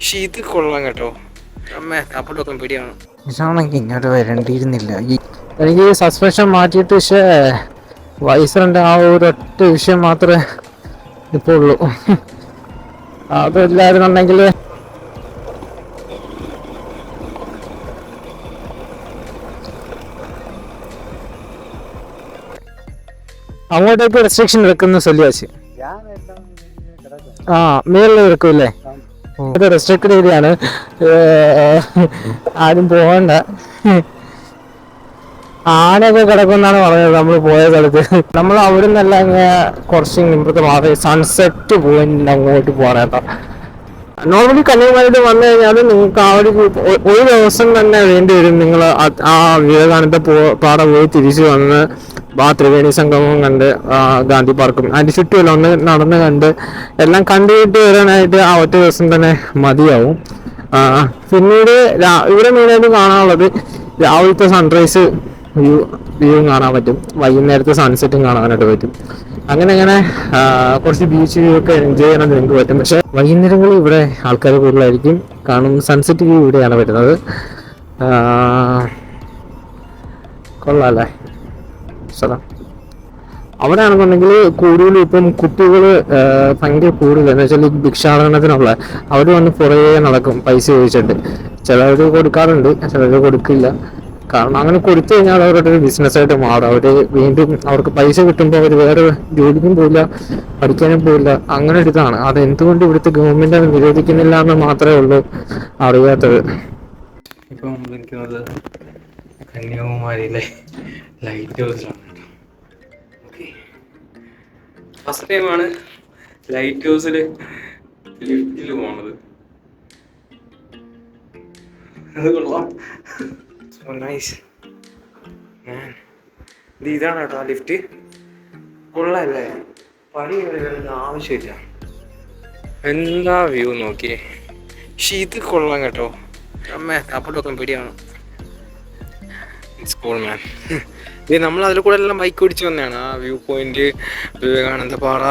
പക്ഷെ ഇത് കൊള്ളാം കേട്ടോ. അമ്മേ അപ്പോഴൊക്കെ പേടിയാണ്. ഇതാണെങ്കിൽ ഇങ്ങോട്ട് വരേണ്ടിയിരുന്നില്ല. എനിക്ക് സസ്പെൻഷൻ മാറ്റിയിട്ട് പക്ഷേ വൈസറിൻ്റെ ആ ഒരൊറ്റ വിഷയം മാത്രമേ ഇപ്പോൾ ഉള്ളൂ. അതില്ലായിരുന്നുണ്ടെങ്കിൽ അങ്ങോട്ടേക്ക് റെസ്ട്രിക്ഷൻ വെക്കുന്ന സൊല്ലിയാച്ച്. ആ മേളിൽ വെക്കൂല്ലേ? ഇത് റെസ്ട്രിക്റ്റഡ് ഏരിയ ആണ്, ആരും പോകണ്ട. ആനയൊക്കെ കിടക്കുന്നാണ് പറഞ്ഞത് നമ്മൾ പോയ സ്ഥലത്ത്. നമ്മൾ അവിടെ നിന്നല്ല കുറച്ച് ഇപ്പുറത്ത് മാറി സൺസെറ്റ് പോയിന്റ് അങ്ങോട്ട് പോകാനാട്ടോ. നോർമലി കന്യാകുമാരിയിൽ വന്നു കഴിഞ്ഞാൽ നിങ്ങൾക്ക് ആ ഒരു ദിവസം തന്നെ വേണ്ടി വരും. നിങ്ങൾ ആ വിവേകാനന്ദ പാടം പോയി തിരിച്ചു വന്ന് ത്രിവേണി സംഗമം കണ്ട് ഗാന്ധി പാർക്കും അതിൻ്റെ ചുറ്റുമല്ല ഒന്ന് നടന്ന് കണ്ട് എല്ലാം കണ്ടുകിട്ട് വരാനായിട്ട് ആ ഒറ്റ ദിവസം തന്നെ മതിയാവും. പിന്നീട് ഇവിടെ മെയിനായിട്ട് കാണാനുള്ളത് രാവിലത്തെ സൺറൈസ് വ്യൂവും കാണാൻ പറ്റും, വൈകുന്നേരത്തെ സൺസെറ്റും കാണാനായിട്ട് പറ്റും. അങ്ങനെ കുറച്ച് ബീച്ച് വ്യൂ ഒക്കെ എൻജോയ് ചെയ്യാൻ നിങ്ങൾക്ക് പറ്റും. പക്ഷേ വൈകുന്നേരങ്ങളിൽ ഇവിടെ ആൾക്കാർ കൂടുതലായിരിക്കും, കാരണം സൺസെറ്റ് വ്യൂ ഇവിടെയാണ് വരുന്നത്. കൊള്ളാമല്ലേ സ്ഥലം? അവിടെ ആണെന്നുണ്ടെങ്കിൽ കൂടുതലും ഇപ്പം കുട്ടികൾ ഭയങ്കര കൂടുതൽ എന്ന് വെച്ചാൽ ഭിക്ഷാടനത്തിനുള്ള അവർ വന്ന് കുറേ നടക്കും പൈസ ചോദിച്ചിട്ട്. ചിലർ കൊടുക്കാറുണ്ട്, ചിലർ കൊടുക്കില്ല. കാരണം അങ്ങനെ കൊടുത്തു കഴിഞ്ഞാൽ അവരുടെ ഒരു ബിസിനസ്സായിട്ട് മാറും. അവർ വീണ്ടും അവർക്ക് പൈസ കിട്ടുമ്പോൾ അവർ വേറെ ജോലിക്കും പോയില്ല, പഠിക്കാനും പോയില്ല. അങ്ങനെ ഒരു ഇതാണ്. അതെന്തുകൊണ്ട് ഇവിടുത്തെ ഗവൺമെൻറ് അത് നിരോധിക്കുന്നില്ല എന്ന് മാത്രമേ ഉള്ളൂ അറിയാത്തത്. ഇപ്പം നമ്മൾ നിൽക്കുന്നത് കന്യാകുമാരിയിലെ ലൈറ്റ് ഹൗസിലാണ്. ഫസ്റ്റ് ടൈമാണ് ലൈറ്റ് ഹൗസിൽ ലിഫ്റ്റിൽ പോണത്. അത് കൊള്ളാം. So nice. ഇതാണ് കേട്ടോ ആ ലിഫ്റ്റ്. കൊള്ളാല്ലേ? പണി ആവശ്യമില്ല. എന്താ വ്യൂ നോക്കിയേ. പക്ഷെ ഇത് കൊള്ളാം കേട്ടോ. അമ്മേ അപ്പോഴൊക്കെ പേടിയാണ്. സ്കൂൾ മാൻ. ഇത് നമ്മൾ അതിൽ കൂടെ എല്ലാം ബൈക്ക് ഓടിച്ച് വന്നതാണ്. ആ വ്യൂ പോയിന്റ്, വിവേകാനന്ദ പാറ,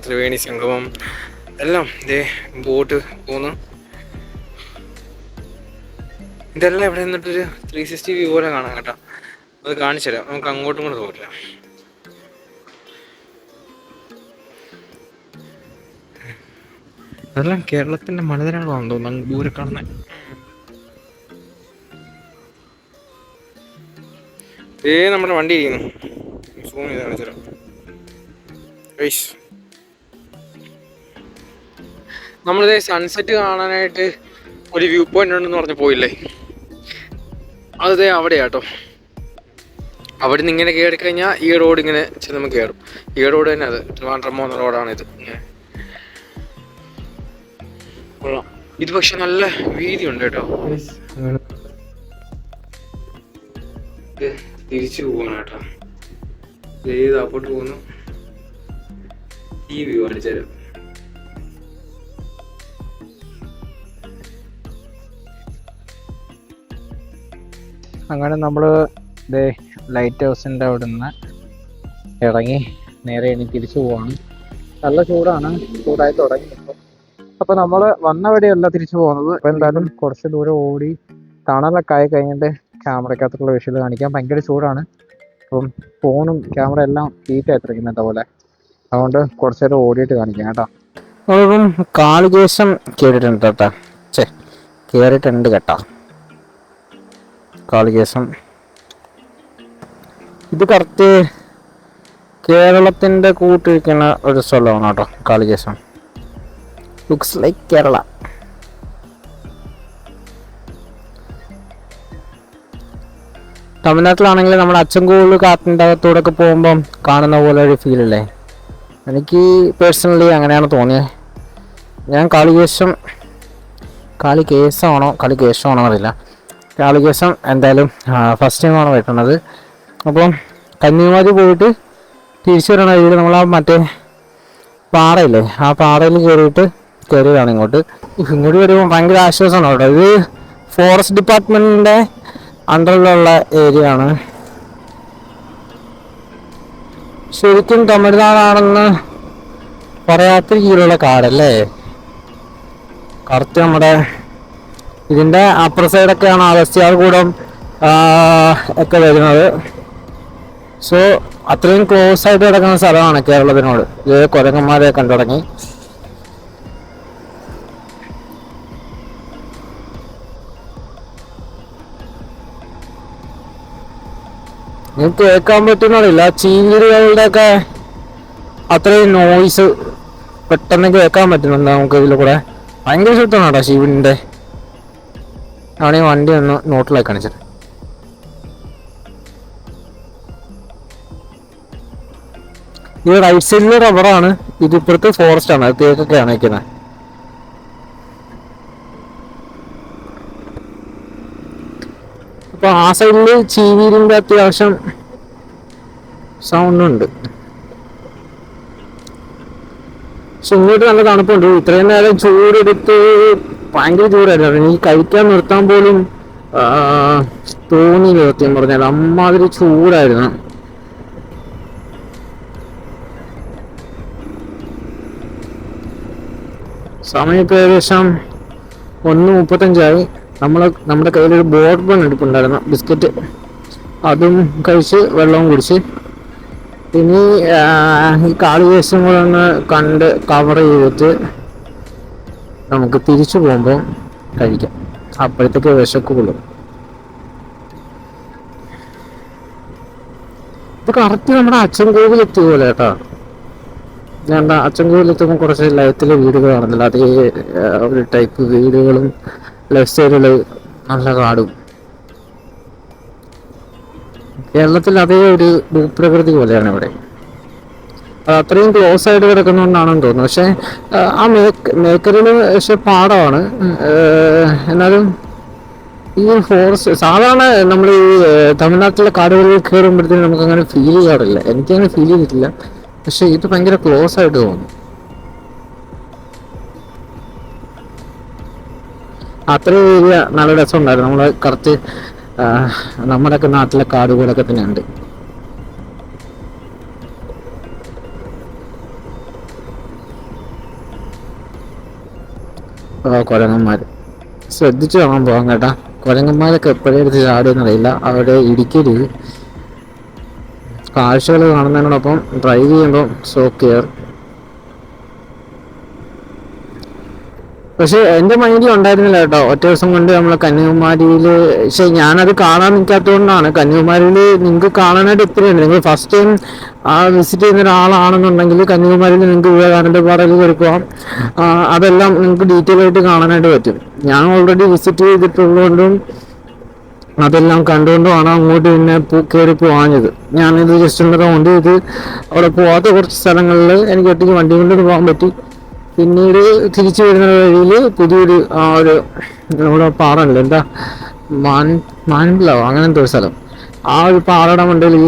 ത്രിവേണി സംഗമം എല്ലാം ഇതേ ബോട്ട് പോകുന്നു. ഇതെല്ലാം ഇവിടെ നിന്നിട്ടൊരു 360 വ്യൂ പോലെ കാണാം കേട്ടോ. അത് കാണിച്ചു തരാം. നമുക്ക് അങ്ങോട്ടും കൂടെ പോകില്ല. അതെല്ലാം കേരളത്തിൻ്റെ മലനിരകളാണെന്ന് തോന്നുന്നു ദൂരെ കാണുന്നത്. നമ്മുടെ വണ്ടി ഇരിക്കുന്നു. സൂം ചെയ്ത് കാണിച്ചു തരാം. നമ്മളിതേ സൺസെറ്റ് കാണാനായിട്ട് ഒരു വ്യൂ പോയിന്റ് ഉണ്ടെന്ന് പറഞ്ഞ് പോയില്ലേ, അതേ അവിടെയാട്ടോ. അവിടെ നിന്ന് ഇങ്ങനെ കയറി കഴിഞ്ഞാൽ ഈ റോഡ് ഇങ്ങനെ ചെന്ന് കയറും. ഈ റോഡ് തന്നെ, അത് ട്രിവാൻഡ്രം പോകുന്ന റോഡാണിത്. കൊള്ളാം. ഇത് പക്ഷെ നല്ല വീതിയുണ്ട് കേട്ടോ. തിരിച്ചു പോകണം കേട്ടോ. ഏത് അപ്പോട്ട് പോകുന്നു. ഈ വ്യൂ കാണിച്ചു തരാം. അങ്ങനെ നമ്മൾ ലൈറ്റ് ഹൗസിൻ്റെ അവിടെ നിന്ന് ഇറങ്ങി നേരെ ഇനി തിരിച്ചു പോവാണ്. നല്ല ചൂടാണ്, ചൂടായി തുടങ്ങി ഇപ്പോൾ. അപ്പോൾ നമ്മൾ വന്ന വഴിയല്ല തിരിച്ചു പോകുന്നത്. അപ്പോൾ എന്തായാലും കുറച്ച് ദൂരം ഓടി തണലൊക്കെ ആയി കഴിഞ്ഞിട്ട് ക്യാമറയ്ക്കകത്തുള്ള വിഷ്വൽ കാണിക്കാൻ. ഭയങ്കര ചൂടാണ്, അപ്പം ഫോണും ക്യാമറ എല്ലാം ഹീറ്റായിട്ടിരിക്കുന്നത് പോലെ. അതുകൊണ്ട് കുറച്ച് നേരം ഓടിയിട്ട് കാണിക്കാം കേട്ടോ. അപ്പം കാളികേശം കേട്ടിട്ടുണ്ട് കേട്ടോ. കയറിയിട്ടുണ്ട് കേട്ടോ കാളികേശം. ഇത് കറക്റ്റ് കേരളത്തിൻ്റെ കൂട്ടിരിക്കുന്ന ഒരു സ്ഥലമാണ് കേട്ടോ കാളികേശം. Looks like Kerala. തമിഴ്നാട്ടിലാണെങ്കിൽ നമ്മുടെ അച്ചൻകോവിൽ കാട്ടിൻ്റെ അകത്തൂടെ ഒക്കെ പോകുമ്പം കാണുന്ന പോലെ ഒരു ഫീലല്ലേ. എനിക്ക് പേഴ്സണലി അങ്ങനെയാണ് തോന്നിയത്. ഞാൻ കാളികേശമാണോ അറിയില്ല. കാളികേശം എന്തായാലും ഫസ്റ്റ് ടൈമാണ് വരുന്നത്. അപ്പം കന്യാകുമാരി പോയിട്ട് തിരിച്ചു വരണ വഴിയിൽ നമ്മൾ ആ മറ്റേ പാറയില്ലേ, ആ പാറയിൽ കയറിയതാണ് ഇങ്ങോട്ട് വരുമ്പോൾ ഭയങ്കര ആശ്വാസമാണ് കേട്ടോ. ഇത് ഫോറസ്റ്റ് ഡിപ്പാർട്ട്മെൻറ്റിൻ്റെ അണ്ടറിലുള്ള ഏരിയ ആണ്. ശരിക്കും തമിഴ്നാടാണെന്ന് പറയാത്ത രീതിയിലുള്ള കാടല്ലേ. കറക്റ്റ് നമ്മുടെ ഇതിൻ്റെ അപ്പർ സൈഡൊക്കെയാണ് അഗസ്ത്യാർകൂടം ഒക്കെ വരുന്നത്. സോ അത്രയും ക്ലോസ് ആയിട്ട് കിടക്കുന്ന സ്ഥലമാണ് കേരളത്തിനോട്. ഇത് കുരങ്ങന്മാരെ കണ്ടു തുടങ്ങി. നിങ്ങൾക്ക് കേൾക്കാൻ പറ്റുന്നറിയില്ല, ചീവീടുകളുടെയൊക്കെ അത്രയും നോയ്സ് പെട്ടെന്ന് കേൾക്കാൻ പറ്റുന്നുണ്ട് നമുക്ക് ഇതിൽ കൂടെ. ഭയങ്കര ശബ്ദമാണ് കേട്ടോ ചീവീടിൻ്റെ. ആണ് ഈ വണ്ടി ഒന്ന് നോട്ടിലായി കാണിച്ചത്. ഇത് റൈറ്റ് സൈഡിൽ റബ്ബറാണ്, ഇത് ഇപ്പുറത്ത് ഫോറസ്റ്റ് ആണ്, തേക്കൊക്കെയാണ് നിൽക്കുന്നത്. അപ്പൊ ആ സൈഡില് ചീവീരിന്റെ അത്യാവശ്യം സൗണ്ട് ഉണ്ട്. പക്ഷെ ഇങ്ങോട്ട് നല്ല തണുപ്പുണ്ട്. ഇത്രയും നേരം ചൂടെടുത്ത് ഭയങ്കര ചൂടായിരുന്നു. ഈ കഴിക്കാൻ നിർത്താൻ പോലും തോന്നിയില്ല സത്യം പറഞ്ഞാൽ, അമ്മാതിരി ചൂടായിരുന്നു. സമയം ഇപ്പോൾ ഏകദേശം 1:35 നമ്മുടെ കയ്യിലൊരു ബോട്ട് ബൺ എടുപ്പുണ്ടായിരുന്നു, ബിസ്ക്കറ്റ്. അതും കഴിച്ച് വെള്ളവും കുടിച്ച് ഇനി ഈ കാളിവേഷം കൂടെ ഒന്ന് കണ്ട് കവർ ചെയ്തിട്ട് നമുക്ക് തിരിച്ചു പോകുമ്പോൾ കഴിക്കാം. അപ്പോഴത്തേക്ക് വിശക്കുള്ളൂ. ഇത് കറക്റ്റ് നമ്മുടെ അച്ഛൻ കോവിൽ എത്തിയ പോലെ കേട്ടോ. ഞാൻ അച്ഛൻ കോവിലെത്തുമ്പോൾ കുറച്ച് ലയത്തിലെ വീടുകൾ കാണുന്നില്ല, അതേ ഒരു ടൈപ്പ് വീടുകളും ലെഫ്റ്റ് സൈഡിൽ നല്ല കാടും. കേരളത്തിൽ അതേ ഒരു ഭൂപ്രകൃതി പോലെയാണ് ഇവിടെ. അത് അത്രയും ക്ലോസ് ആയിട്ട് കിടക്കുന്നതുകൊണ്ടാണെന്ന് തോന്നുന്നു. പക്ഷെ ആ മേഖലയിൽ പക്ഷെ പാടമാണ്. എന്നാലും ഈ ഫോറസ്റ്റ് സാധാരണ നമ്മൾ ഈ തമിഴ്നാട്ടിലെ കാടുകളിൽ കയറുമ്പോഴത്തേക്കും നമുക്ക് അങ്ങനെ ഫീൽ ചെയ്യാറില്ല. എനിക്കങ്ങനെ ഫീൽ ചെയ്തിട്ടില്ല. പക്ഷെ ഇത് ഭയങ്കര ക്ലോസ് ആയിട്ട് തോന്നുന്നു. അത്രയും ഏരിയ നല്ല രസമുണ്ടായിരുന്നു. നമ്മൾ കറക്റ്റ് നമ്മുടെയൊക്കെ നാട്ടിലെ കാടുകളൊക്കെ തന്നെ ഉണ്ട്. കുരങ്ങന്മാർ ശ്രദ്ധിച്ചു വേണം പോകാൻ കേട്ടാ. കുരങ്ങന്മാരൊക്കെ എപ്പോഴേ എടുത്ത് ചാടുമെന്നറിയില്ല. അവിടെ ഇടിക്കരുത്. കാഴ്ചകൾ കാണുന്നതിനോടൊപ്പം ഡ്രൈവ് ചെയ്യുമ്പോൾ സോ കെയർ. പക്ഷെ എൻ്റെ മൈൻഡിൽ ഉണ്ടായിരുന്നില്ല കേട്ടോ ഒറ്റ ദിവസം കൊണ്ട് നമ്മൾ കന്യാകുമാരിയിൽ. പക്ഷെ ഞാനത് കാണാൻ നിൽക്കാത്തതുകൊണ്ടാണ്. കന്യാകുമാരിയിൽ നിങ്ങൾക്ക് കാണാനായിട്ട് ഇത്രയുണ്ട്. നിങ്ങൾ ഫസ്റ്റ് ടൈം വിസിറ്റ് ചെയ്യുന്ന ഒരാളാണെന്നുണ്ടെങ്കിൽ കന്യാകുമാരിയിൽ നിങ്ങൾക്ക് വിവേകാനന്ദ പാറയിൽ കയറിക്കുക. അതെല്ലാം നിങ്ങൾക്ക് ഡീറ്റെയിൽ ആയിട്ട് കാണാനായിട്ട് പറ്റും. ഞാൻ ഓൾറെഡി വിസിറ്റ് ചെയ്തിട്ടുള്ളതുകൊണ്ടും അതെല്ലാം കണ്ടുകൊണ്ടുമാണ് അങ്ങോട്ട് പിന്നെ കയറി പോകാഞ്ഞത്. ഞാനിത് ജസ്റ്റ് ഒന്ന് റൗണ്ട് ചെയ്ത് അവിടെ പോകാത്ത കുറച്ച് സ്ഥലങ്ങളിൽ എനിക്ക് ഒറ്റയ്ക്ക് വണ്ടി കൊണ്ട് പോകാൻ പറ്റി. പിന്നീട് തിരിച്ചു വരുന്ന വഴിയിൽ പുതിയൊരു ഒരു നമ്മുടെ പാറ ഉണ്ട്, എന്താ മാൻപിളാവോ അങ്ങനത്തെ ഒരു സ്ഥലം. ആ ഒരു പാറയുടെ മണ്ടയിൽ ഈ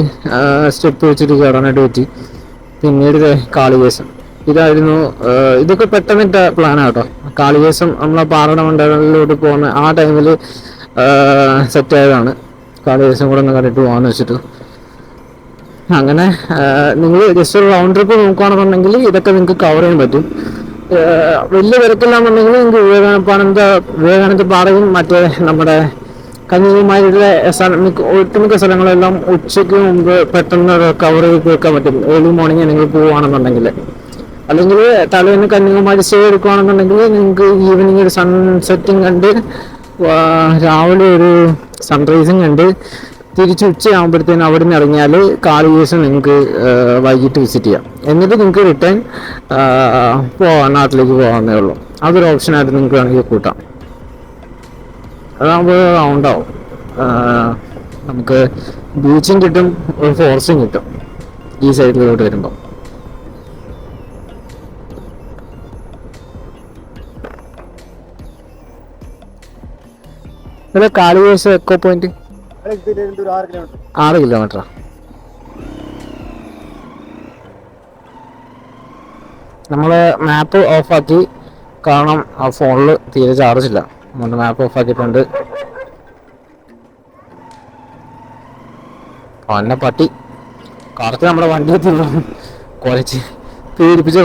സ്റ്റെപ്പ് വെച്ചിട്ട് കയറാനായിട്ട് പറ്റി. പിന്നീട് കാളിവേഷം ഇതായിരുന്നു. ഇതൊക്കെ പെട്ടെന്നിട്ട പ്ലാനാട്ടോ. കാളിവേഷം നമ്മളെ പാറയുടെ മണ്ടയിലോട്ട് പോകുന്ന ആ ടൈമിൽ സെറ്റായതാണ്. കാളിവേഷം കൂടെ ഒന്ന് കണ്ടിട്ട് പോകാമെന്ന് വെച്ചിട്ട്. അങ്ങനെ നിങ്ങൾ ജസ്റ്റ് ഒരു റൗണ്ട് ട്രിപ്പ് നോക്കുകയാണെന്നുണ്ടെങ്കിൽ ഇതൊക്കെ നിങ്ങൾക്ക് കവർ ചെയ്യാൻ പറ്റും. വലിയ തിരക്കില്ലാന്നുണ്ടെങ്കിൽ നിങ്ങൾക്ക് വിവേകാനന്ദ പാറയും മറ്റേ നമ്മുടെ കന്യാകുമാരിയിലെ ഒട്ടുമിക്ക സ്ഥലങ്ങളെല്ലാം ഉച്ചയ്ക്ക് മുമ്പ് പെട്ടെന്ന് കവർ ചെയ്ത് വെക്കാൻ പറ്റും. ഏർലി മോർണിംഗ് നിങ്ങൾ പോവുകയാണെന്നുണ്ടെങ്കിൽ. അല്ലെങ്കിൽ തലേന്ന് കന്യാകുമാരി സ്റ്റേ എടുക്കുകയാണെന്നുണ്ടെങ്കിൽ നിങ്ങൾക്ക് ഈവനിങ് ഒരു സൺസെറ്റിങ് കണ്ട് രാവിലെ ഒരു സൺറൈസും കണ്ട് തിരിച്ച് ഉച്ചയാകുമ്പോഴത്തേനും അവിടെ നിന്ന് ഇറങ്ങിയാൽ കാളിവേഷം നിങ്ങൾക്ക് വൈകിട്ട് വിസിറ്റ് ചെയ്യാം. എന്നിട്ട് നിങ്ങൾക്ക് റിട്ടേൺ നാട്ടിലേക്ക് പോകാവുന്നേ ഉള്ളൂ. അതൊരു ഓപ്ഷനായിട്ട് നിങ്ങൾക്ക് വേണമെങ്കിൽ കൂട്ടാം. അതാകുമ്പോൾ റൗണ്ടാവും. നമുക്ക് ബീച്ചും കിട്ടും, ഒരു ഫോറസ്റ്റും കിട്ടും ഈ സൈഡിലോട്ട് വരുമ്പോൾ. അതെ, കാളിവേഷം എക്കോ പോയിന്റ് 6 കിലോമീറ്ററാ. നമ്മൾ മാപ്പ് ഓഫാക്കി, കാരണം ആ ഫോണിൽ തീരെ ചാർജില്ല. നമ്മൾ മാപ്പ് ഓഫാക്കിയിട്ടുണ്ട്. പിന്നെ പട്ടി കറക്റ്റ് നമ്മുടെ വണ്ടി എത്തിയുള്ള കുറച്ച് പേടിപ്പിച്ചു.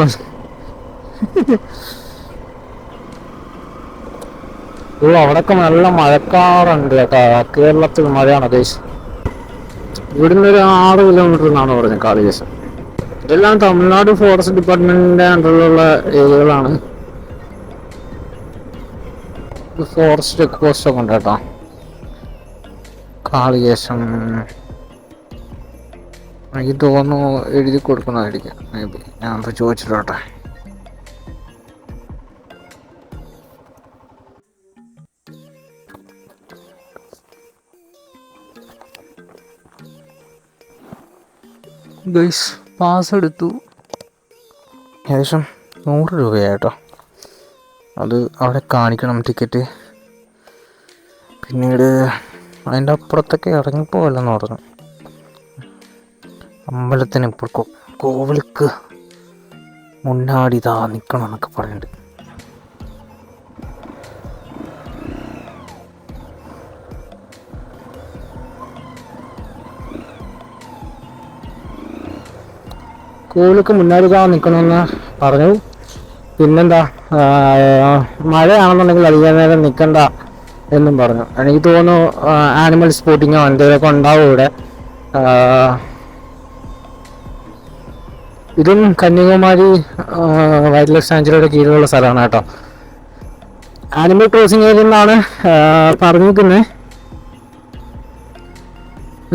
ഓ അവിടെയൊക്കെ നല്ല മഴക്കാറുണ്ട് കേട്ടോ. കേരളത്തിൽ മഴയാണ് ദേശം. ഇവിടുന്ന് ഒരു 6 കിലോമീറ്റർ എന്നാണ് പറഞ്ഞത് കാളികേശം. ഇതെല്ലാം തമിഴ്നാട് ഫോറസ്റ്റ് ഡിപ്പാർട്ട്മെന്റിന്റെ അണ്ടറിലുള്ള ഏരിയകളാണ്. ഫോറസ്റ്റ് ചെക്ക് പോസ്റ്റ് ഒക്കെ ഉണ്ട് കേട്ടോ. കാളികേശം എനിക്ക് തോന്നുന്നു എഴുതി കൊടുക്കുന്നതായിരിക്കും. മേ ബി ഞാൻ ചോദിച്ചിട്ടോട്ടെ. ഗൈസ് പാസ് എടുത്തു. ഏകദേശം 100 രൂപയായിട്ടോ. അത് അവിടെ കാണിക്കണം ടിക്കറ്റ്. പിന്നീട് അതിൻ്റെ അപ്പുറത്തൊക്കെ ഇറങ്ങിപ്പോവല്ലെന്ന് പറഞ്ഞു. അമ്പലത്തിന് ഇപ്പോൾ കോവിലിക്ക് മുന്നാടി ഇതാ നിൽക്കണം എന്നൊക്കെ പറയുന്നുണ്ട്. കോവിലിക്ക് മുന്നാടി ഇതാ നിൽക്കണമെന്ന് പറഞ്ഞു. പിന്നെന്താ, മഴയാണെന്നുണ്ടെങ്കിൽ അധികം നേരം നിൽക്കണ്ട എന്നും പറഞ്ഞു. എനിക്ക് തോന്നുന്നു ആനിമൽ സ്പോട്ടിങ്ങോ എന്തെങ്കിലുമൊക്കെ ഉണ്ടാവും ഇവിടെ. ഇതും കന്യാകുമാരി വൈൽഡ് ലൈഫ് സാങ്ച്വറിയുടെ കീഴിലുള്ള സ്ഥലമാണ് കേട്ടോ. ആനിമൽ ക്രോസിംഗ് ഏരിയ എന്നാണ് പറഞ്ഞിരിക്കുന്നത്.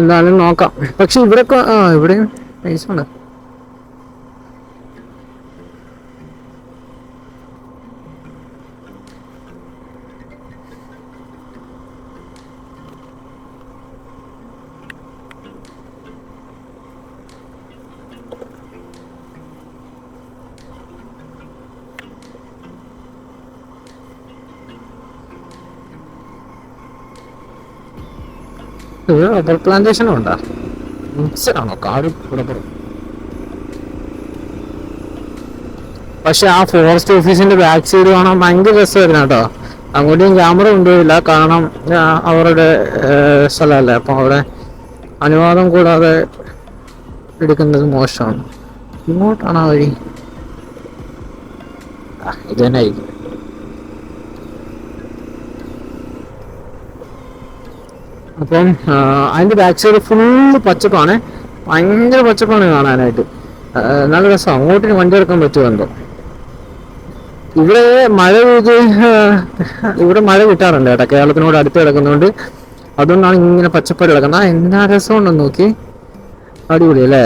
എന്തായാലും നോക്കാം. പക്ഷെ ഇവിടെയൊക്കെ ഇവിടെയും പൈസ ഉണ്ട്. റബ്ബർ പ്ലാന്റേഷനും ഉണ്ടാ. മിക്സഡാണോ കാട് റബ്ബർ? പക്ഷെ ആ ഫോറസ്റ്റ് ഓഫീസിന്റെ ബാക്ക് സൈഡ് കാണാൻ ഭയങ്കര രസമായിരുന്നു കേട്ടോ. അങ്ങോട്ടും ക്യാമറ കൊണ്ടുപോയില്ല, കാരണം അവരുടെ സ്ഥലമല്ലേ. അപ്പം അവിടെ അനുവാദം കൂടാതെ എടുക്കുന്നത് മോശമാണ്. ഇങ്ങോട്ടാണ് ആ വഴി. ഇത് തന്നെ ആയിരിക്കും. അപ്പം അതിൻ്റെ ബാക്ക് സൈഡ് ഫുള്ള് പച്ചപ്പാണ്. ഭയങ്കര പച്ചപ്പാണ് കാണാനായിട്ട്. നല്ല രസം. അങ്ങോട്ട് വണ്ടി എടുക്കാൻ പറ്റുമെന്തോ. ഇവിടെ മഴ കിട്ടാറുണ്ട് കേട്ടോ, കേരളത്തിനോട് അടുത്ത് കിടക്കുന്നതുകൊണ്ട്. അതുകൊണ്ടാണ് ഇങ്ങനെ പച്ചപ്പാട് കിടക്കുന്നത്. എന്നാ രസമുണ്ടെന്ന് നോക്കി. അടിപൊളി അല്ലേ?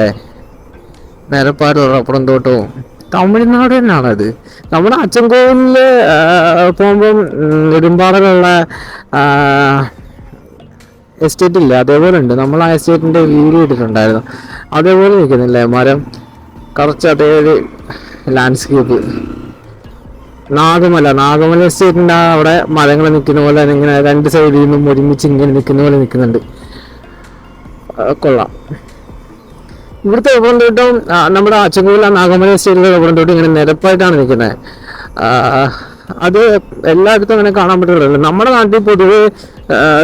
നിരപ്പാടുള്ള അപ്പുറം തോട്ടവും. തമിഴ്നാട് തന്നെയാണത്. നമ്മുടെ അച്ചൻകോവിലില് പോകുമ്പം നെടുമ്പാടലുള്ള എസ്റ്റേറ്റ് ഇല്ല, അതേപോലെ ഉണ്ട്. നമ്മൾ ആ എസ്റ്റേറ്റിന്റെ വീഡിയോ ഇട്ടിട്ടുണ്ടായിരുന്നു. അതേപോലെ നിൽക്കുന്നില്ലേ മരം? കുറച്ച് അതേ ഒരു ലാൻഡ്സ്കേപ്പ്. നാഗമല എസ്റ്റേറ്റിന്റെ അവിടെ മരങ്ങൾ നിൽക്കുന്ന പോലെ ഇങ്ങനെ രണ്ട് സൈഡിൽ നിന്നും ഒരുമിച്ച് ഇങ്ങനെ നിൽക്കുന്ന പോലെ നിൽക്കുന്നുണ്ട്. കൊള്ളാം. ഇവിടുത്തെ എവിടെ തൊട്ടും നമ്മുടെ അച്ചൻകോവിൽ നാഗമല എസ്റ്റേറ്റിലെ എവിടെ തൊട്ടും ഇങ്ങനെ നിരപ്പായിട്ടാണ് നിൽക്കുന്നത്. അത് എല്ലായിടത്തും അങ്ങനെ കാണാൻ പറ്റുള്ളൂ. നമ്മുടെ നാട്ടിൽ പൊതുവെ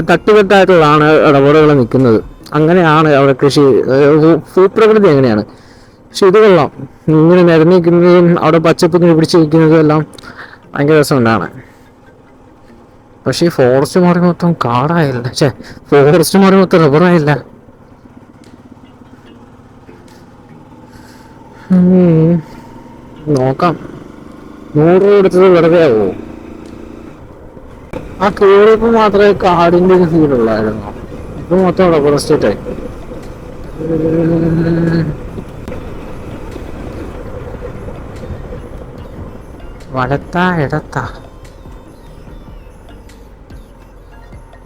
തട്ടുകെട്ടായിട്ടുള്ളതാണ് ഇടപാടുകൾ നിൽക്കുന്നത്. അങ്ങനെയാണ് അവിടെ കൃഷി, ഭൂപ്രകൃതി അങ്ങനെയാണ്. പക്ഷെ ഇത് കൊള്ളാം. ഇങ്ങനെ നിരന്നിരിക്കുന്നതും അവിടെ പച്ചപ്പ് ഇങ്ങനെ പിടിച്ച് നിൽക്കുന്നതും എല്ലാം ഭയങ്കര രസമുണ്ടാണ്. പക്ഷെ ഈ ഫോറസ്റ്റ് മാറി മൊത്തം കാടായില്ല. ഫോറസ്റ്റ് മാറി മൊത്തം റബ്ബറായില്ല. നോക്കാം. 100 രൂപ എടുത്തത് വെറുതെ ആവോ? ആ കയറിയപ്പോൾ മാത്രമേ കാടിൻ്റെ ഒരു ഫീലുള്ളായിരുന്നു. ഇപ്പൊ മൊത്തം റബ്ബർ എസ്റ്റേറ്റായി.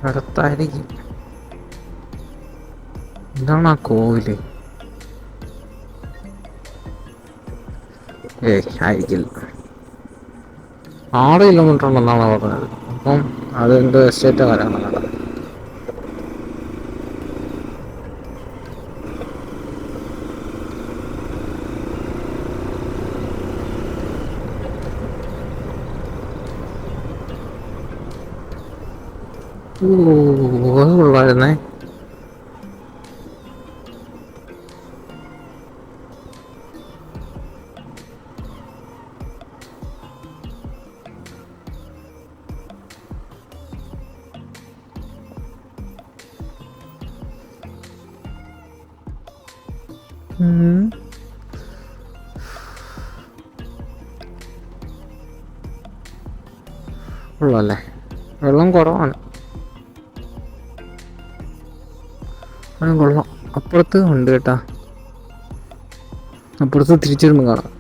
ഇടത്തായിരിക്കും. എന്താണ് ആ കോവില്? ആയിരിക്കില്ല. 6 കിലോമീറ്റർ ഉണ്ടെന്നാണ് പറഞ്ഞത്. അപ്പം അതെന്തോ എസ്റ്റേറ്റ് വരാനാണ്. കൊള്ളായിരുന്നേ. ഉള്ളല്ലേ, വെള്ളം കുറവാണ്. കൊള്ളാം. അപ്പുറത്ത് ഉണ്ട് കേട്ടാ, അപ്പുറത്ത് തിരിച്ചിരുന്ന് കാണാം.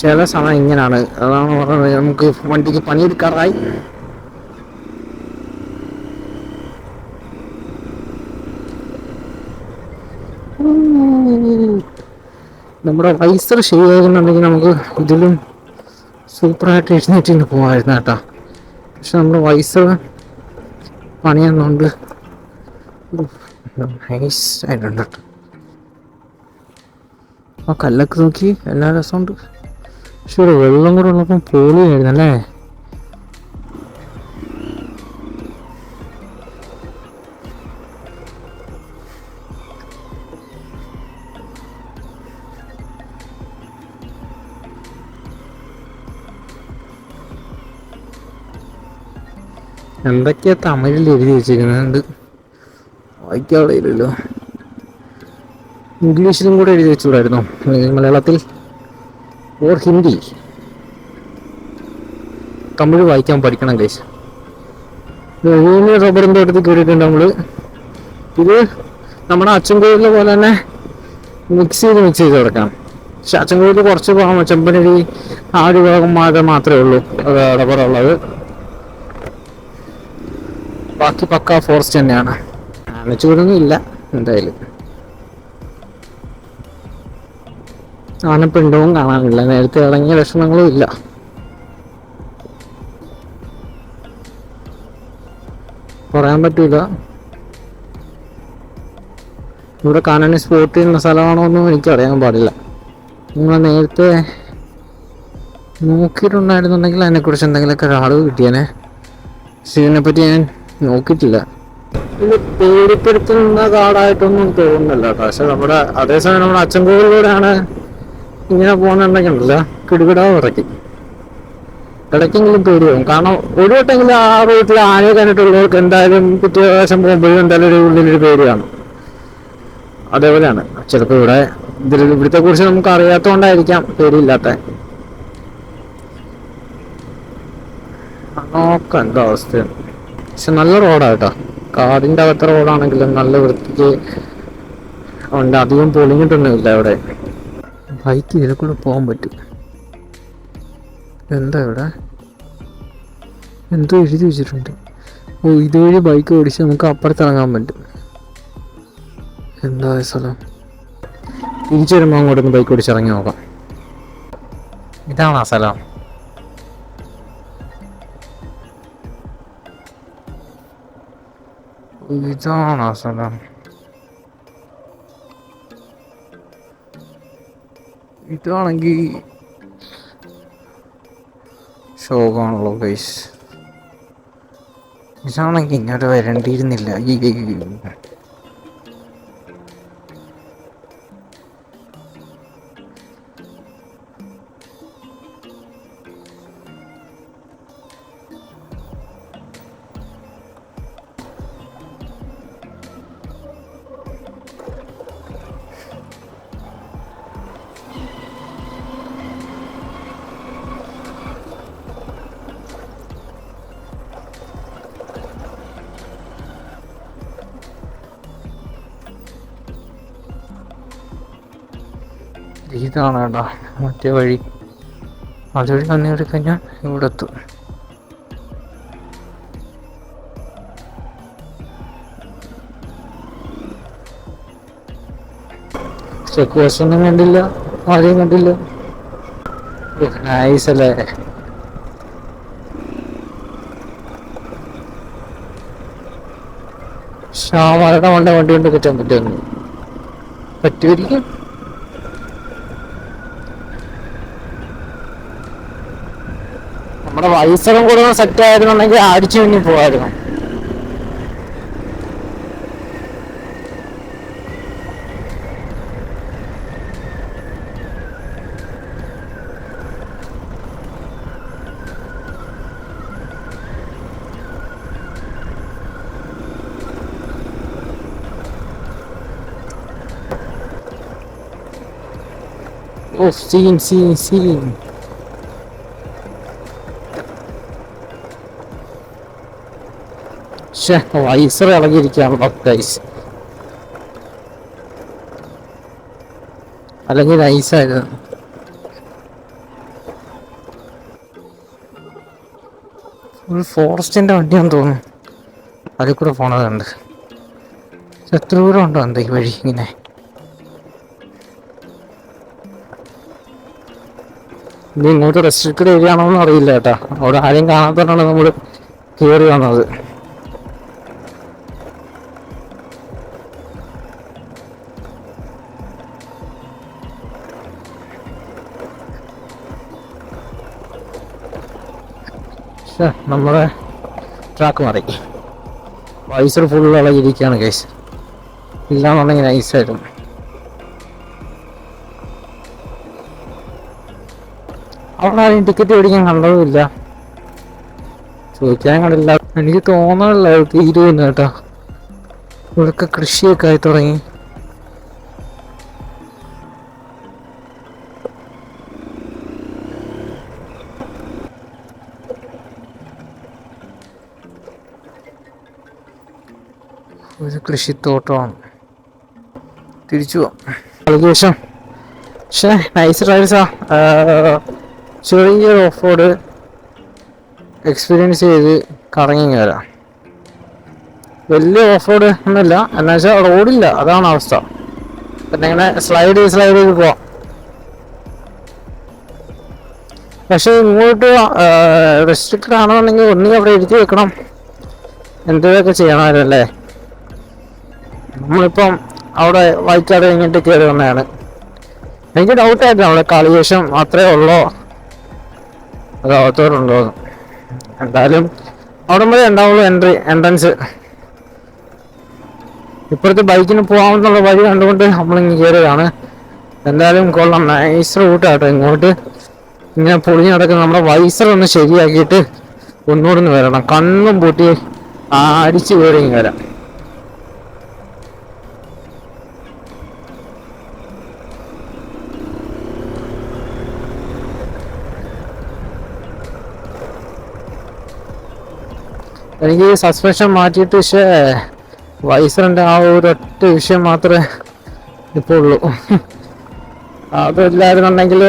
ചില സമയം ഇങ്ങനെയാണ്, അതാണ് പറഞ്ഞത്. നമുക്ക് വണ്ടിക്ക് പണിയെടുക്കാറായി. നമ്മുടെ വൈസർ ശരിയാകുന്നുണ്ടെങ്കിൽ നമുക്ക് ഇതിലും സൂപ്പറായിട്ട് എഴുന്നേറ്റിട്ട് പോകാമായിരുന്നു കേട്ടോ. പക്ഷെ നമ്മുടെ വൈസർ പണിയുന്നുണ്ട്. നൈസ് ആയിട്ടുണ്ട്. ആ കല്ലൊക്കെ നോക്കി, എല്ലാ രസമുണ്ട്. പക്ഷെ ഇവിടെ വെള്ളം കൂടെ ഉള്ളപ്പം പൊളിയായിരുന്നു അല്ലേ. എന്തൊക്കെയാ തമിഴിൽ എഴുതി വെച്ചിരിക്കുന്നുണ്ട്, വായിക്കാറില്ലല്ലോ. ഇംഗ്ലീഷിലും കൂടെ എഴുതി വെച്ചുകൂടായിരുന്നോ, മലയാളത്തിൽ ഓർ ഹിന്ദി? തമിഴ് വായിക്കാൻ പഠിക്കണം ഗൈസ്. റബ്ബറിൻ്റെ അടുത്ത് കയറിയിട്ടുണ്ട് നമ്മള്. ഇത് നമ്മുടെ അച്ചൻകോവിലെ പോലെ തന്നെ മിക്സ് ചെയ്ത് കിടക്കാം. പക്ഷെ അച്ചൻകോവിൽ കുറച്ച് ഭാഗം ചെമ്പനരി ആ ഒരു ഭാഗം മാത്രമേ ഉള്ളൂ റബ്ബറുള്ളത്. ബാക്കി പക്ക ഫോറസ്റ്റ് തന്നെയാണ്. ആനച്ചൂടൊന്നും ഇല്ല എന്തായാലും. ആനപ്പിണ്ടവും കാണാനില്ല, നേരത്തെ ഇറങ്ങിയ ലക്ഷണങ്ങളും ഇല്ല. പറയാൻ പറ്റൂല. ഇവിടെ കാനണി സ്പോട്ട് ചെയ്യുന്ന സ്ഥലമാണോ എന്നും എനിക്കറിയാൻ പാടില്ല. നിങ്ങൾ നേരത്തെ നോക്കിയിട്ടുണ്ടായിരുന്നുണ്ടെങ്കിൽ അതിനെക്കുറിച്ച് എന്തെങ്കിലുമൊക്കെ ഒരാള് കിട്ടിയേനെ. പക്ഷെ ഇതിനെപ്പറ്റി ഞാൻ നോക്കിയിട്ടില്ല. ഇത് പേടിപ്പെടുത്തുന്ന കാടായിട്ടൊന്നും തോന്നുന്നില്ല കേട്ടോ. പക്ഷെ നമ്മുടെ അതേസമയം നമ്മുടെ അച്ചൻകോവിലൂടെയാണ് ഇങ്ങനെ പോകുന്നുണ്ടെങ്കിലല്ല കിടുകിടാ ഇറക്കി ഇടയ്ക്കെങ്കിലും പേടിയാവും. കാരണം ഒരു വട്ടെങ്കിലും ആ റൂട്ടിൽ ആനയെ കണ്ടിട്ടുള്ളവർക്ക് എന്തായാലും പിറ്റേ പ്രാവശ്യം പോകുമ്പോഴും എന്തായാലും ഒരു ഉള്ളിലൊരു പേടിയാണ്. അതേപോലെയാണ് ചിലപ്പോൾ ഇവിടുത്തെ കുറിച്ച് നമുക്ക് അറിയാത്തതുകൊണ്ടായിരിക്കാം പേടിയില്ലാത്ത. നോക്കാം എന്താ അവസ്ഥയാണ്. പക്ഷെ നല്ല റോഡാട്ടോ, കാടിൻ്റെ അകത്തെ റോഡാണെങ്കിലും നല്ല വൃത്തിക്ക് ഉണ്ട്. അധികം പൊളിഞ്ഞിട്ടൊന്നുമില്ല ഇവിടെ. ബൈക്ക് ഇതിൽ കൂടെ പോകാൻ പറ്റും. എന്താ ഇവിടെ എന്തോ എഴുതി വെച്ചിട്ടുണ്ട്. ഓ, ഇതുവഴി ബൈക്ക് ഓടിച്ച് നമുക്ക് അപ്പുറത്തിറങ്ങാൻ പറ്റും. എന്താ സ്ഥലം? തിരിച്ചു വരുമ്പോൾ അങ്ങോട്ടൊന്ന് ബൈക്ക് ഓടിച്ചിറങ്ങി നോക്കാം. ഇതാണ് ആ സ്ഥലം. ഇതാണ് ആ സ്ഥലം. ഇതാണെങ്കിൽ ശോകമാണല്ലോ ഗൈസ്. ഇതാണെങ്കിൽ ഇങ്ങോട്ട് വരേണ്ടിയിരുന്നില്ല. ഇതാണ് കേട്ടോ മറ്റേ വഴി. അതുവഴി വന്നു കഴിഞ്ഞാൽ ഇവിടെ എത്തും. ചെക്ക് പോസ്റ്റൊന്നും കണ്ടില്ല, ആരെയും കണ്ടില്ല. നൈസ് അല്ലേ. ഷാമാരുടെ വണ്ടി കൊണ്ട് കയറ്റാൻ പറ്റുമെന്ന് പറ്റുമായിരിക്കും. നമ്മുടെ വൈസറും കൂടെ സെറ്റ് ആയിരുന്നുണ്ടെങ്കിൽ അടിച്ചു വേണ്ടി പോവായിരുന്നു. ഓ സീൻ. വൈസർ ഇളകിയിരിക്കുകയാണല്ലോ ഗൈസ്, അല്ലെങ്കിൽ നൈസായിരുന്നു. ഫുൾ ഫോറസ്റ്റിന്റെ വണ്ടിയാന്ന് തോന്നുന്നു, അതിൽ കൂടെ പോണതുണ്ട്. എത്ര ദൂരം ഉണ്ടോ എന്താ ഈ വഴി ഇങ്ങനെ? ഇനി ഇങ്ങോട്ട് റെസ്ട്രിക്റ്റഡ് ഏരിയ ആണോന്ന് അറിയില്ല കേട്ടാ, അവിടെ ആരെയും കാണാത്തതാണ് നമ്മൾ കയറി വന്നത്. നമ്മുടെ ട്രാക്ക് മാറി, വൈസർ ഫുൾ ഇളകിയിരിക്കുകയാണ് ഗൈസ്, ഇല്ലാന്നുണ്ടെങ്കിൽ നൈസായിരുന്നു. അവിടെ ആരെയും ടിക്കറ്റ് മേടിക്കാൻ കണ്ടതുമില്ല, ചോദിക്കാൻ കണ്ടില്ല. എനിക്ക് തോന്നാനുള്ള തീരുവെന്ന് കേട്ടോ, ഇവിടെയൊക്കെ കൃഷിയൊക്കെ ആയി തുടങ്ങി. ഒരു കൃഷിത്തോട്ടമാണ്. തിരിച്ചു പോവാം ശേഷം. പക്ഷേ നൈസ് ഡ്രൈവേഴ്സാ, ചെറിയൊരു ഓഫ് റോഡ് എക്സ്പീരിയൻസ് ചെയ്ത് കറങ്ങി വരാം. വലിയ ഓഫ് റോഡ് ഒന്നുമില്ല, എന്നാ വെച്ചാൽ റോഡില്ല, അതാണ് അവസ്ഥ. പിന്നെ ഇങ്ങനെ സ്ലൈഡ് ചെയ്ത് പോവാം. പക്ഷേ ഇങ്ങോട്ട് റെസ്ട്രിക്റ്റഡ് ആണെന്നുണ്ടെങ്കിൽ ഒന്നുകിൽ അവിടെ എഴുതി വെക്കണം, എന്തൊക്കെ ചെയ്യണമായിരുന്നല്ലേ. നമ്മളിപ്പം അവിടെ വായിക്കാതെ ഇങ്ങോട്ട് കയറി വന്നതാണ്. എനിക്ക് ഡൗട്ടായിരുന്നു അവിടെ കളിവേഷം മാത്രമേ ഉള്ളോ അത് അകത്തോരുണ്ടോ. എന്തായാലും അവിടെ വരെ ഉണ്ടാവുള്ളൂ എൻട്രൻസ്. ഇപ്പോഴത്തെ ബൈക്കിന് പോകാമെന്നുള്ള വഴി കണ്ടുകൊണ്ട് നമ്മളിങ്ങനെ കയറിയതാണ്. എന്തായാലും കൊള്ളാം, നൈസ് റൂട്ടാട്ടോ. ഇങ്ങോട്ട് ഇങ്ങനെ പൊളിഞ്ഞ് നടക്കുന്ന നമ്മുടെ വൈസർ ഒന്ന് ശരിയാക്കിയിട്ട് ഒന്നുകൂടെ ഒന്ന് വരണം, കണ്ണും പൂട്ടി അടിച്ച് കയറി വരാം. എനിക്ക് സസ്പെൻഷൻ മാറ്റിയിട്ട് പക്ഷേ വൈസറിൻ്റെ ആ ഒരൊറ്റ വിഷയം മാത്രമേ ഇപ്പോൾ ഉള്ളൂ. അതില്ലായിരുന്നുണ്ടെങ്കിൽ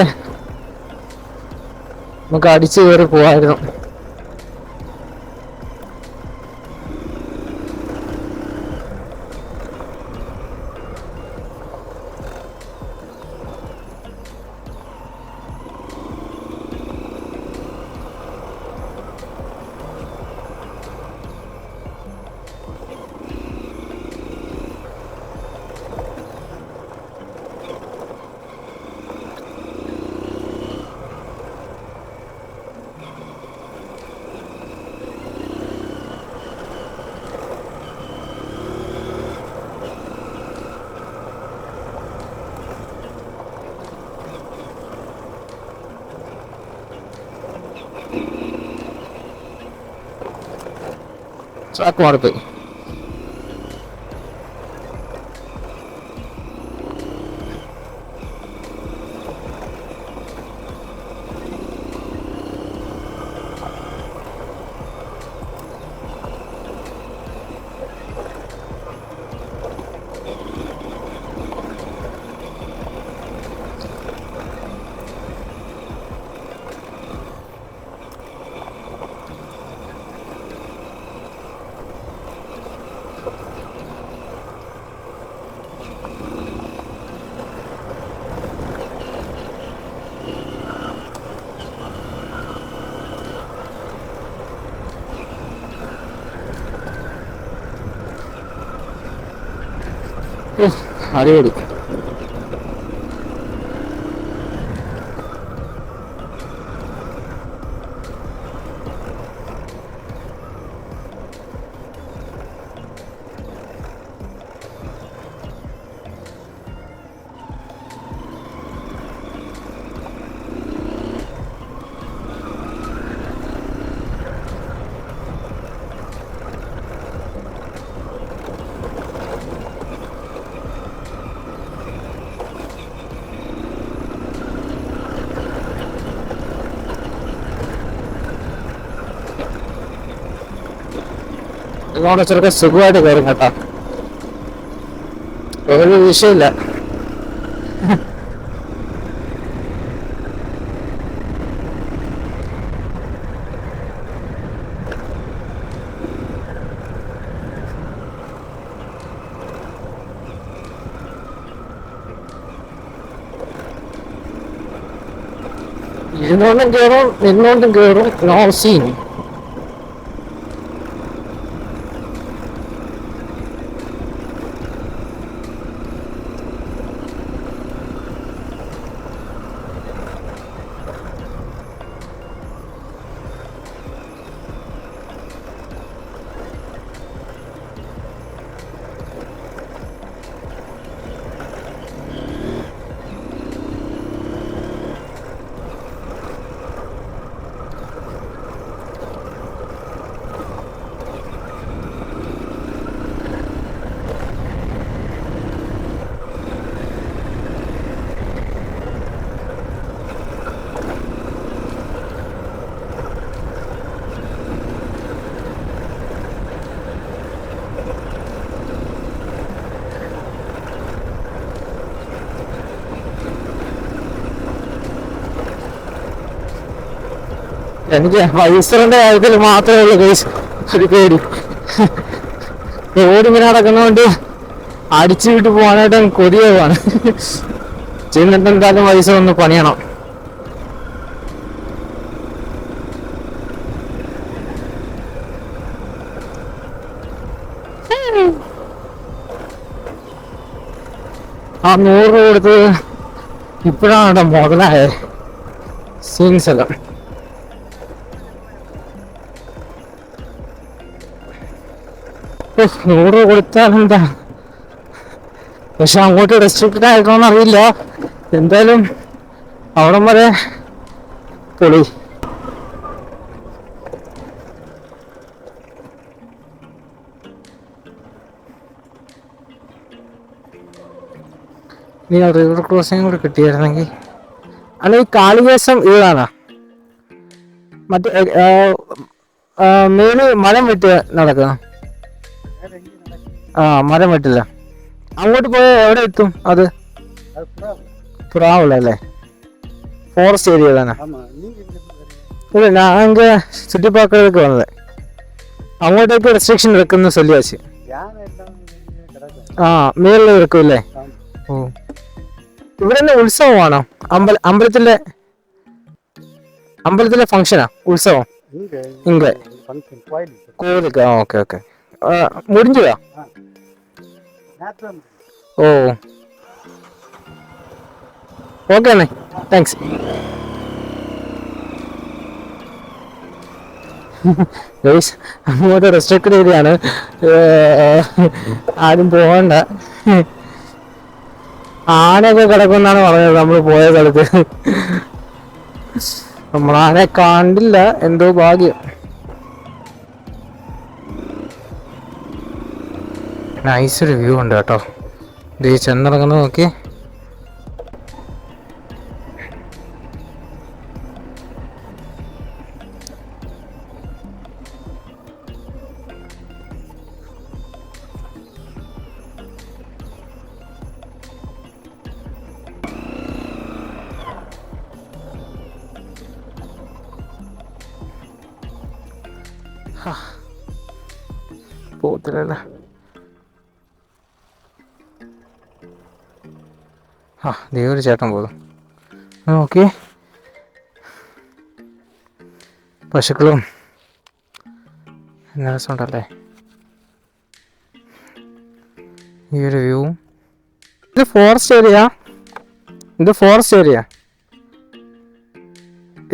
നമുക്ക് അടിച്ചു കയറി പോവായിരുന്നു. ട്രാക്ക് മാറിപ്പോയി. അടിപൊളി. അതുകൊണ്ട് ചെറുക്കെ സുഖമായിട്ട് കയറും കേട്ടോ, ഒരു വിഷയമില്ല. ഇരുന്നോണ്ടും കയറും നിന്നോണ്ടും കയറും, നോ സീൻ. എനിക്ക് വൈസറിന്റെ കാര്യത്തിൽ മാത്രമേ ഉള്ളൂ കേസ് ഒരു പേടി. റോഡിങ്ങനെ നടക്കുന്നതുകൊണ്ട് അടിച്ചു വിട്ട് പോകാനായിട്ട് കൊതിയാണ്. ചെന്നിട്ട് എന്തായാലും വൈസർ ഒന്ന് പണിയണം. ആ 100 രൂപ കൊടുത്ത് ഇപ്പോഴാണ് കേട്ടോ മുതലായ സീൻസ് എല്ലാം. $100 കൊടുത്താൽ എന്താ, പക്ഷെ അങ്ങോട്ട് റെസ്ട്രിക്റ്റഡ് ആയിക്കോന്ന് അറിയില്ല. എന്തായാലും അവിടം വരെ പൊളി. ഇനി റിവർ ക്രോസിംഗ് കൂടെ കിട്ടിയായിരുന്നെങ്കിൽ. അല്ല ഈ കാളികേശം ഇതാണോ മറ്റേ മേല് മരം വെട്ടി നടക്കുക? ആ മരം വെട്ടില്ല. അങ്ങോട്ട് പോയാൽ എവിടെ എത്തും? അത് പുറാവുള്ളല്ലേ, ഫോറസ്റ്റ് ഏരിയ തന്നെ. ഇല്ല ഞാൻ ചുറ്റിപ്പാക്കലേക്ക് വന്നത്, അങ്ങോട്ടേക്ക് റെസ്ട്രിക്ഷൻ വെക്കുന്ന സൊല്ലിയാച്ച്. ആ മേളിൽ വെക്കൂല്ലേ? ഓ ഇവിടെ തന്നെ ഉത്സവമാണോ? അമ്പലത്തിലെ ഫംഗ്ഷനാ ഉത്സവം? ഇങ്ക കോവിലൊക്കെ. ആ ഓക്കെ ഓക്കെ. മുടിഞ്ചുവാ? ഓ ഓക്കെ അണ്ണേ, താങ്ക്സ്. അങ്ങോട്ട് റെസ്ട്രിക്റ്റഡ് ഏരിയ ആണ്, ആരും പോകണ്ട. ആനയൊക്കെ കിടക്കുന്നാണ് പറഞ്ഞത് നമ്മൾ പോയ സ്ഥലത്ത്. നമ്മളാനെ കണ്ടില്ല, എന്തോ ഭാഗ്യം. നൈസൊരു വ്യൂ ഉണ്ട് കേട്ടോ, ഇത് ചെന്നിറങ്ങുന്ന നോക്കി. പോത്തില്ലല്ലോ. ആ ദേ ഒരു ചേട്ടൻ പോകും നോക്കി. പശുക്കളും നല്ല രസമുണ്ടല്ലേ ഈ ഒരു വ്യൂ. ഇത് ഫോറസ്റ്റ് ഏരിയ, ഇത് ഫോറസ്റ്റ് ഏരിയ.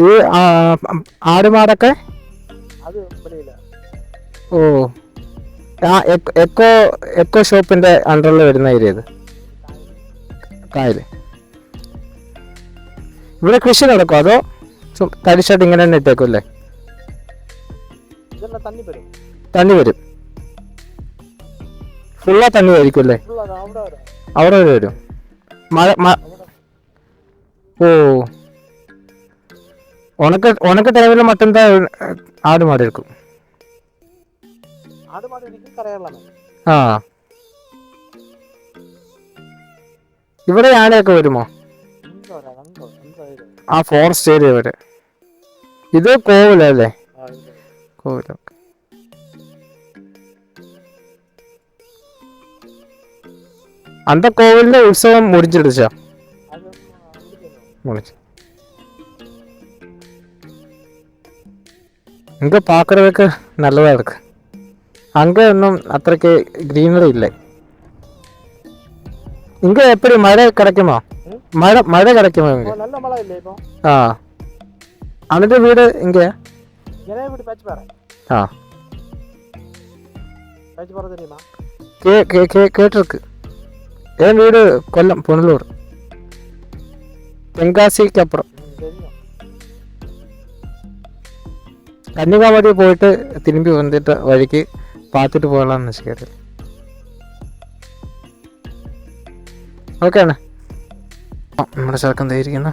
ഈ ആടുമാടൊക്കെ ഓ ആ എക്കോ ഷോപ്പിന്റെ അണ്ടറിൽ വരുന്ന ഏരിയ ഇത്. കായല് ഇവിടെ കൃഷി നടക്കും അതോ തരിശായിട്ട് ഇങ്ങനെ തന്നെ ഇട്ടേക്കും അല്ലേ? തണ്ണി വരും, ഫുള്ളാ തണ്ണി ആയിരിക്കും അല്ലേ? അവിടെ വരെ വരും. ഓ ഉണക്ക ടൈമിൽ മറ്റെന്താ ആട് മാറി എടുക്കും. ആ ഇവിടെ ആനയൊക്കെ വരുമോ? ആ ഫോറസ്റ്റ് ഏരിയ വരെ. ഇത് കോവിലല്ലേ? കോവില. அந்த கோவில்ல உற்சவம் முடிஞ்சிடுச்சா? முடிச்சு. இங்க பாக்குறதுக்கு நல்லதா இருக்கு. அங்க இன்னும் அத்தனைக்கு கிரீனரி இல்லை. இங்க எப்படி மழை கிடைக்குமா? மழை கிடைக்குமா இங்க? நல்ல மழை இல்லை இப்போ. ஆ அனது வீடு இங்க? என் வீடு பேச்சுப்பாறை. ஆ பேச்சுப்பாறை தெரியுமா? கேட்டிருக்கு. என் வீடு கொல்லம் புனலூர், தென்காசிக்கு அப்புறம். കന്യാകുമാരി പോയിട്ട് തിരുമ്പി വന്നിട്ട് വഴിക്ക് പാത്തിട്ട് പോകലാന്ന് വെച്ചാൽ ഓക്കെ ആണ്. നമ്മുടെ ചെറുക്കം തയ്യിരിക്കുന്നു.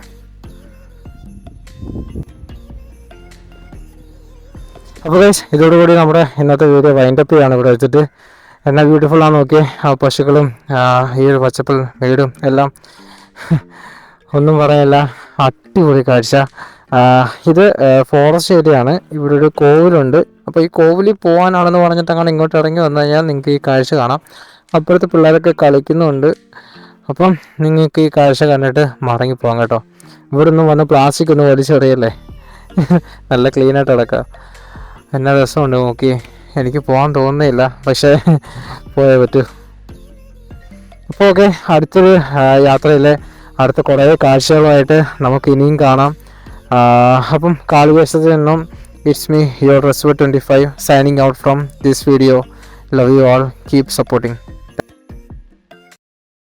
അപ്പോൾ ഗൈസ്, ഇതോടുകൂടി നമ്മുടെ ഇന്നത്തെ വീഡിയോ വൈൻഡപ്പ് ചെയ്യാണ് ഇവിടെ വെച്ചിട്ട്. എന്നാ ബ്യൂട്ടിഫുൾ ആണെന്ന് നോക്കി. ആ പശുക്കളും ഈ ഒരു പച്ചപ്പൽ വീടും എല്ലാം ഒന്നും പറയല്ല, അടിപൊളി കാഴ്ച. ഇത് ഫോറസ്റ്റ് ഏരിയ ആണ്. ഇവിടെ ഒരു കോവിലുണ്ട്. അപ്പോൾ ഈ കോവിലിൽ പോകാനാണെന്ന് പറഞ്ഞിട്ട് അങ്ങനെ ഇങ്ങോട്ട് ഇറങ്ങി വന്നു കഴിഞ്ഞാൽ നിങ്ങൾക്ക് ഈ കാഴ്ച കാണാം. അപ്പുറത്ത് പിള്ളേരൊക്കെ കളിക്കുന്നുണ്ട്. അപ്പം നിങ്ങൾക്ക് ഈ കാഴ്ച കണ്ടിട്ട് മടങ്ങി പോകാം കേട്ടോ. ഇവിടെ ഒന്നും വന്ന് പ്ലാസ്റ്റിക് ഒന്നും വലിച്ചെറിയല്ലേ. നല്ല ക്ലീനായിട്ട് കിടക്കുക. എന്നാ രസമുണ്ട് നോക്കി. എനിക്ക് പോകാൻ തോന്നുന്നില്ല, പക്ഷേ പോയേ പറ്റൂ. അപ്പോൾ ഓക്കെ, അടുത്തൊരു യാത്രയിലെ അടുത്ത കുറേ കാഴ്ചകളുമായിട്ട് നമുക്ക് ഇനിയും കാണാം. അപ്പം കാളിവേഷത്തിൽ നിന്നും ഇറ്റ്സ് മീ യുവർ റെസ്വർ 25 signing out from this video. Love you all, keep supporting.